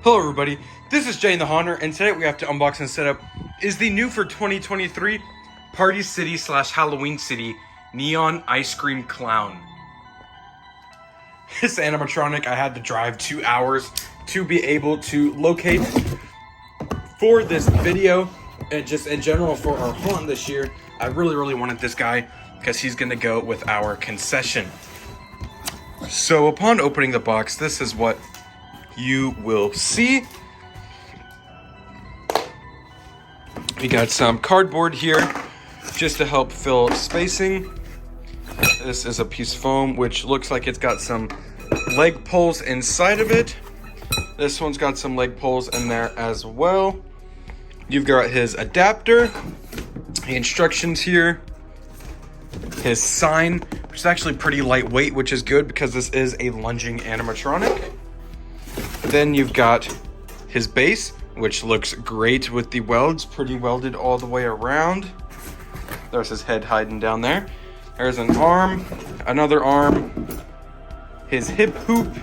Hello everybody, this is Jay the Haunter, and today we have to unbox and set up is the new for 2023 Party City / Halloween City Neon Ice Cream Clown. This animatronic I had to drive 2 hours to be able to locate for this video, and just in general for our haunt this year. I really wanted this guy because he's gonna go with our concession. So upon opening the box, this is what you will see. We got some cardboard here just to help fill spacing. This is a piece of foam which looks like it's got some leg poles inside of it. This one's got some leg poles in there as well. You've got his adapter, the instructions here, his sign, which is actually pretty lightweight, which is good because this is a lunging animatronic. Then you've got his base, which looks great with the welds, pretty welded all the way around. There's his head hiding down there. There's an arm, another arm, his hip hoop.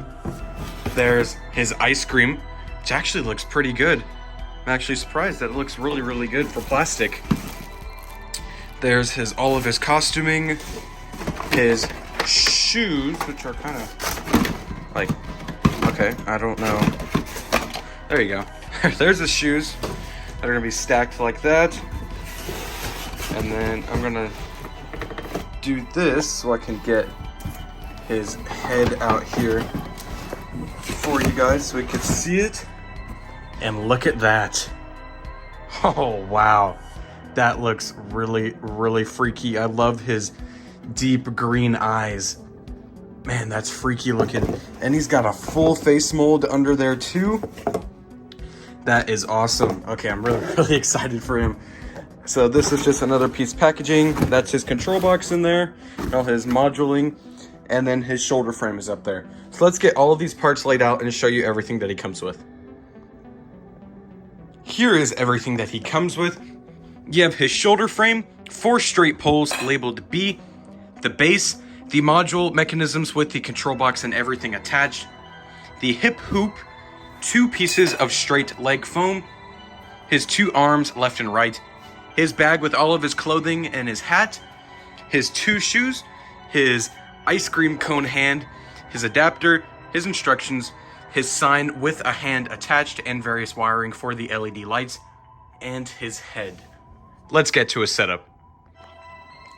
There's his ice cream, which actually looks pretty good. I'm actually surprised that it looks really good for plastic. There's all of his costuming, his shoes, which are kind of like, okay, I don't know. There you go. There's his shoes that are gonna be stacked like that. And then I'm gonna do this so I can get his head out here for you guys so we can see it. And look at that. Oh, wow. That looks really freaky. I love his deep green eyes. Man, that's freaky looking. And he's got a full face mold under there too. That is awesome. Okay, I'm really excited for him. So this is just another piece of packaging. That's his control box in there, all his moduling, and then his shoulder frame is up there. So let's get all of these parts laid out and show you everything that he comes with. Here is everything that he comes with. You have his shoulder frame, 4 straight poles labeled B, the base, the module mechanisms with the control box and everything attached, the hip hoop, 2 pieces of straight leg foam, his 2 arms left and right, his bag with all of his clothing and his hat, his 2 shoes, his ice cream cone hand, his adapter, his instructions, his sign with a hand attached and various wiring for the LED lights, and his head. Let's get to a setup.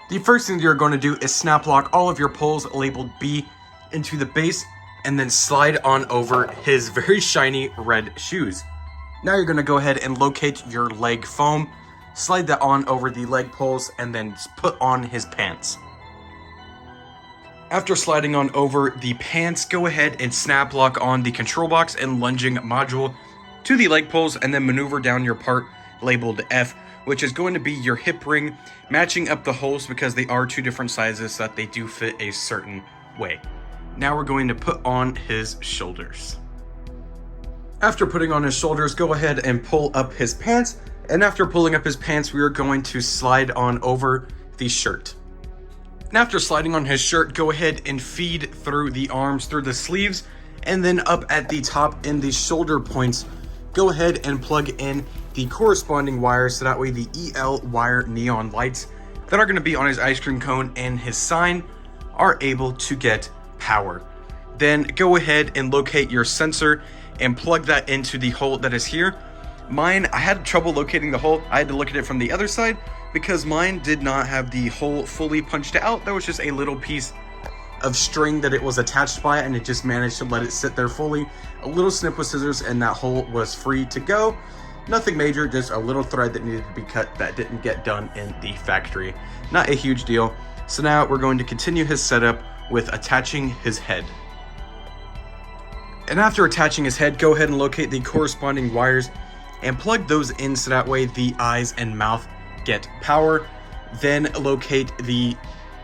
The first thing you're going to do is snap lock all of your poles labeled B into the base and then slide on over his very shiny red shoes. Now you're going to go ahead and locate your leg foam, slide that on over the leg poles, and then put on his pants. After sliding on over the pants, go ahead and snap lock on the control box and lunging module to the leg poles, and then maneuver down your part labeled F, which is going to be your hip ring, matching up the holes because they are 2 different sizes so that they do fit a certain way. Now we're going to put on his shoulders. After putting on his shoulders, go ahead and pull up his pants, and after pulling up his pants, we are going to slide on over the shirt. And after sliding on his shirt, go ahead and feed through the arms, through the sleeves, and then up at the top in the shoulder points, go ahead and plug in the corresponding wires so that way the EL wire neon lights that are going to be on his ice cream cone and his sign are able to get power. Then go ahead and locate your sensor and plug that into the hole that is here. Mine, I had trouble locating the hole. I had to look at it from the other side because mine did not have the hole fully punched out. There was just a little piece of string that it was attached by, and it just managed to let it sit there fully. A little snip with scissors and that hole was free to go. Nothing major, just a little thread that needed to be cut that didn't get done in the factory. Not a huge deal. So now we're going to continue his setup with attaching his head. And after attaching his head, go ahead and locate the corresponding wires and plug those in so that way the eyes and mouth get power. Then locate the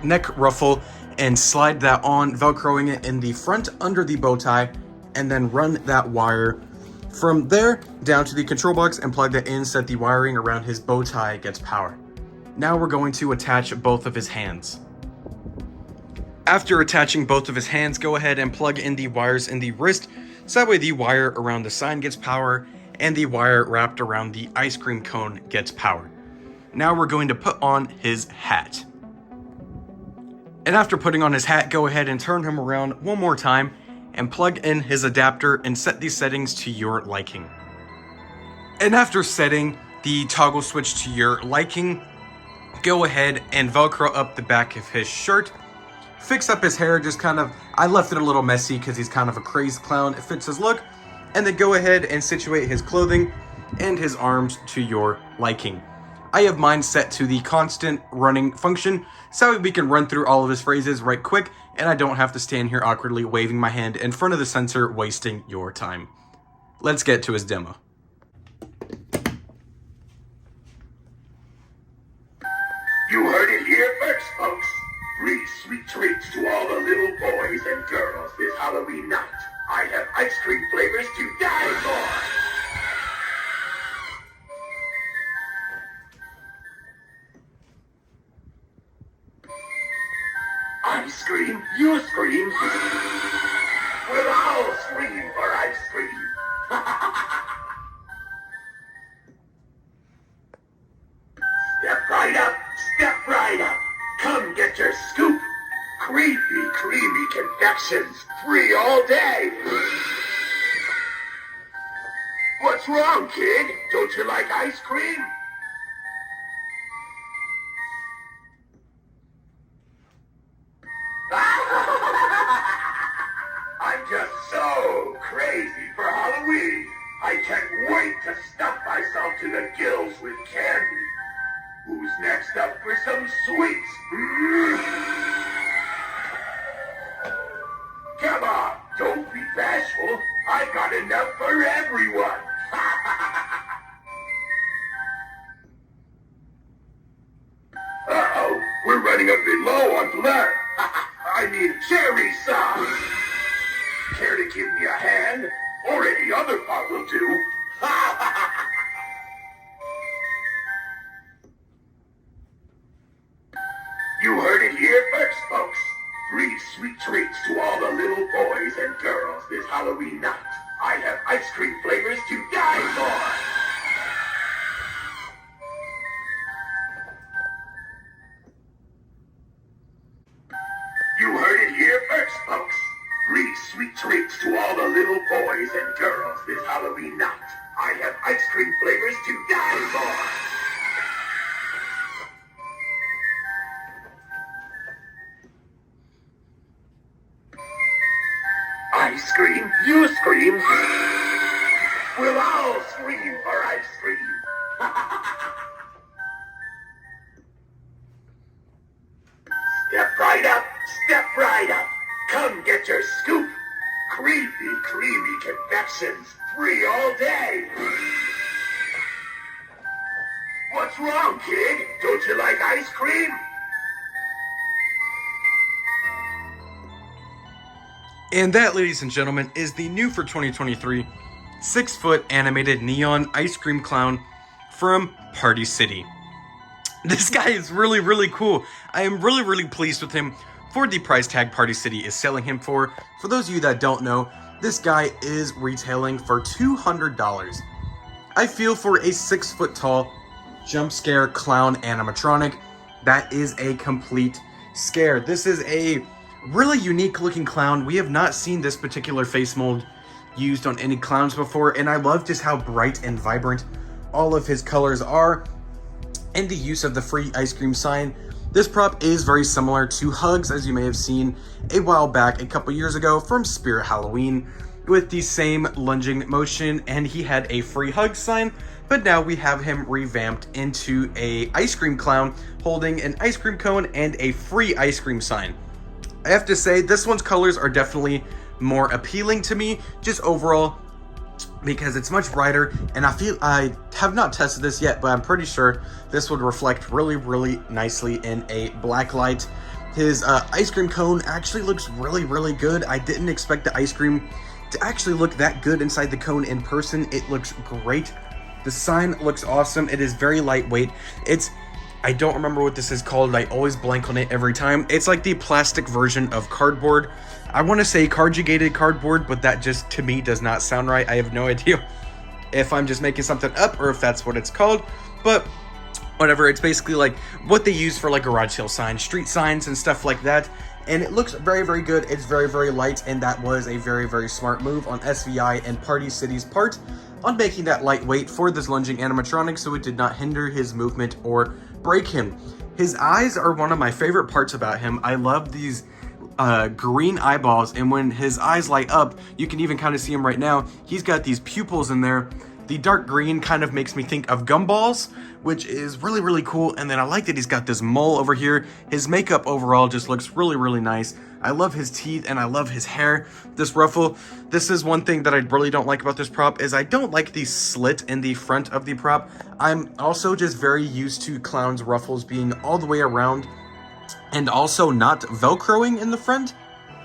neck ruffle and slide that on, velcroing it in the front under the bow tie, and then run that wire from there down to the control box and plug that in so that the wiring around his bow tie gets power. Now we're going to attach both of his hands. After attaching both of his hands, go ahead and plug in the wires in the wrist so that way the wire around the sign gets power and the wire wrapped around the ice cream cone gets power. Now we're going to put on his hat. And after putting on his hat, go ahead and turn him around one more time and plug in his adapter and set these settings to your liking. And after setting the toggle switch to your liking, go ahead and Velcro up the back of his shirt. Fix up his hair, just kind of, I left it a little messy because he's kind of a crazed clown. It fits his look. And then go ahead and situate his clothing and his arms to your liking. I have mine set to the constant running function, so we can run through all of his phrases right quick, and I don't have to stand here awkwardly waving my hand in front of the sensor, wasting your time. Let's get to his demo. You heard it here first, folks. 3 sweet treats to all the little boys and girls this Halloween night. I have ice cream flavors to die for. I scream, you scream. We'll all scream for ice cream. Step right up, step right up. Come get your scoop. Creepy, creamy confections, free all day. What's wrong, kid? Don't you like ice cream? I'm just so crazy for Halloween. I can't wait to stuff myself to the gills with candy. Who's next up for some sweets? Come on, don't be bashful. I've got enough for everyone. Uh-oh, we're running a bit low on blood. I mean cherry sauce. Care to give me a hand? Or any other part will do. You heard it here first, folks. 3 sweet treats to all the little boys and girls this Halloween night. I have ice cream flavors to die for. You heard it here first, folks. 3 sweet treats to all the little boys and girls this Halloween night. I have ice cream flavors to die for. I scream, you scream. We'll all scream for ice cream. Step right up, step right up. Come get your scoop. Creepy, creamy confections, free all day. What's wrong, kid? Don't you like ice cream? And that, ladies and gentlemen, is the new for 2023 6-foot animated neon ice cream clown from Party City. This guy is really, really cool. I am really, really pleased with him for the price tag Party City is selling him for. For those of you that don't know, this guy is retailing for $200. I feel for a 6-foot tall jump scare clown animatronic, that is a complete scare. This is a really unique looking clown. We have not seen this particular face mold used on any clowns before, and I love just how bright and vibrant all of his colors are, and the use of the free ice cream sign. This prop is very similar to Hugs, as you may have seen a while back, a couple years ago from Spirit Halloween, with the same lunging motion, and he had a free hug sign, but now we have him revamped into a ice cream clown holding an ice cream cone and a free ice cream sign. I have to say, this one's colors are definitely more appealing to me, just overall, because it's much brighter, and I have not tested this yet, but I'm pretty sure this would reflect really, really nicely in a black light. His ice cream cone actually looks really, really good. I didn't expect the ice cream to actually look that good inside the cone in person. It looks great. The sign looks awesome. It is very lightweight. It's I don't remember what this is called. I always blank on it every time. It's like the plastic version of cardboard. I want to say corrugated cardboard, but that just to me does not sound right. I have no idea if I'm just making something up or if that's what it's called, but whatever. It's basically like what they use for like garage sale signs, street signs, and stuff like that. And it looks very, very good. It's very, very light, and that was a very, very smart move on SVI and Party City's part on making that lightweight for this lunging animatronic so it did not hinder his movement or break him. His eyes are one of my favorite parts about him. I love these green eyeballs, and when his eyes light up, you can even kind of see him right now. He's got these pupils in there. The dark green kind of makes me think of gumballs, which is really, really cool. And then I like that he's got this mole over here. His makeup overall just looks really, really nice. I love his teeth and I love his hair. This ruffle, this is one thing that I really don't like about this prop, is I don't like the slit in the front of the prop. I'm also just very used to Klowns ruffles being all the way around and also not Velcroing in the front.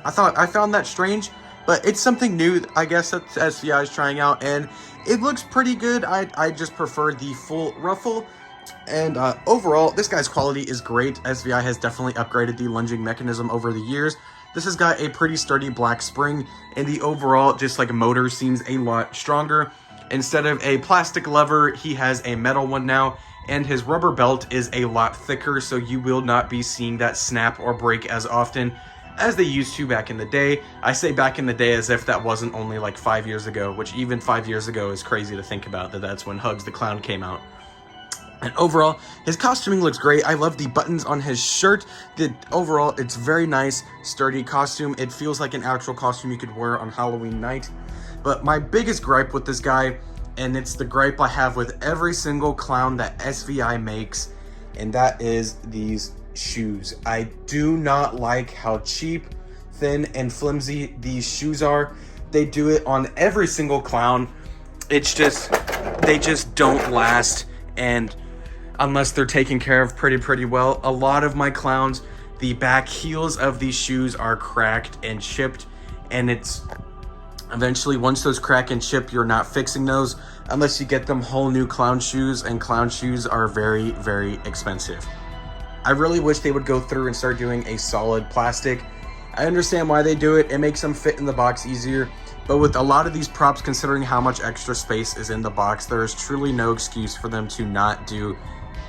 I found that strange, but it's something new, I guess, that SVI is trying out, and it looks pretty good. I just prefer the full ruffle. And overall, this guy's quality is great. SVI has definitely upgraded the lunging mechanism over the years. This has got a pretty sturdy black spring, and the overall just like motor seems a lot stronger. Instead of a plastic lever, he has a metal one now, and his rubber belt is a lot thicker, so you will not be seeing that snap or break as often as they used to back in the day. I say back in the day as if that wasn't only like 5 years ago, which even 5 years ago is crazy to think about, that's when Hugs the Clown came out. And overall, his costuming looks great. I love the buttons on his shirt. Overall, it's very nice, sturdy costume. It feels like an actual costume you could wear on Halloween night. But my biggest gripe with this guy, and it's the gripe I have with every single clown that SVI makes, and that is these shoes. I do not like how cheap, thin, and flimsy these shoes are. They do it on every single clown. It's just, they just don't last, and unless they're taken care of pretty well. A lot of my clowns, the back heels of these shoes are cracked and chipped, and it's eventually, once those crack and chip, you're not fixing those unless you get them whole new clown shoes, and clown shoes are very, very expensive. I really wish they would go through and start doing a solid plastic. I understand why they do it. It makes them fit in the box easier. But with a lot of these props, considering how much extra space is in the box, there is truly no excuse for them to not do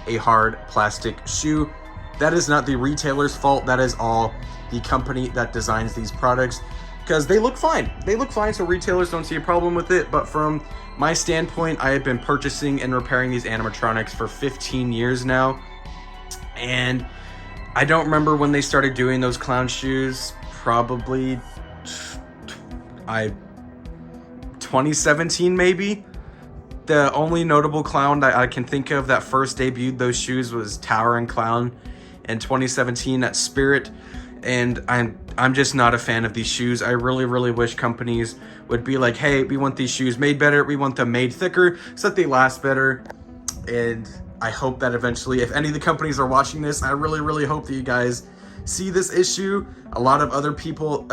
a hard plastic shoe. That is not the retailer's fault. That is all the company that designs these products, because they look fine. They look fine, so retailers don't see a problem with it. But from my standpoint, I have been purchasing and repairing these animatronics for 15 years now. And I don't remember when they started doing those clown shoes. Probably 2017 maybe. The only notable clown that I can think of that first debuted those shoes was Tower and Clown in 2017 at Spirit. And I'm just not a fan of these shoes. I really wish companies would be like, hey, we want these shoes made better. We want them made thicker so that they last better. And I hope that eventually, if any of the companies are watching this, I really hope that you guys see this issue. A lot of other people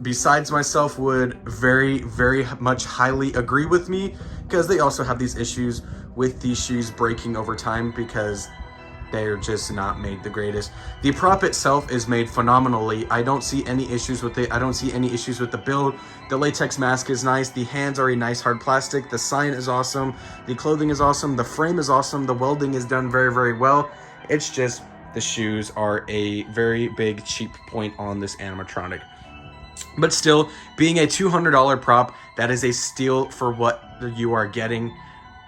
besides myself would very much highly agree with me, because they also have these issues with these shoes breaking over time because they're just not made the greatest. The prop itself is made phenomenally. I don't see any issues with it. I don't see any issues with the build. The latex mask is nice. The hands are a nice hard plastic. The sign is awesome. The clothing is awesome. The frame is awesome. The welding is done very well. It's just the shoes are a very big cheap point on this animatronic. But still, being a $200 prop, that is a steal for what you are getting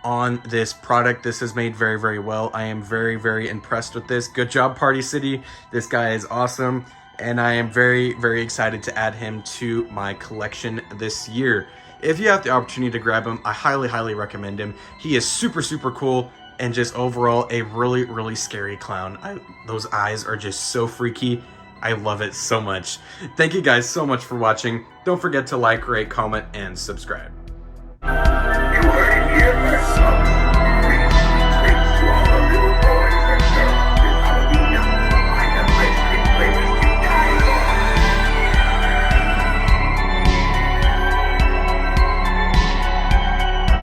on this product. This is made very well. I am very impressed with this. Good job, Party City. This guy is awesome, and I am very excited to add him to my collection this year. If you have the opportunity to grab him, I highly recommend him. He is super cool, and just overall a really scary clown. Those eyes are just so freaky. I love it so much. Thank you guys so much for watching. Don't forget to like, rate, comment, and subscribe. You heard it here first, folks.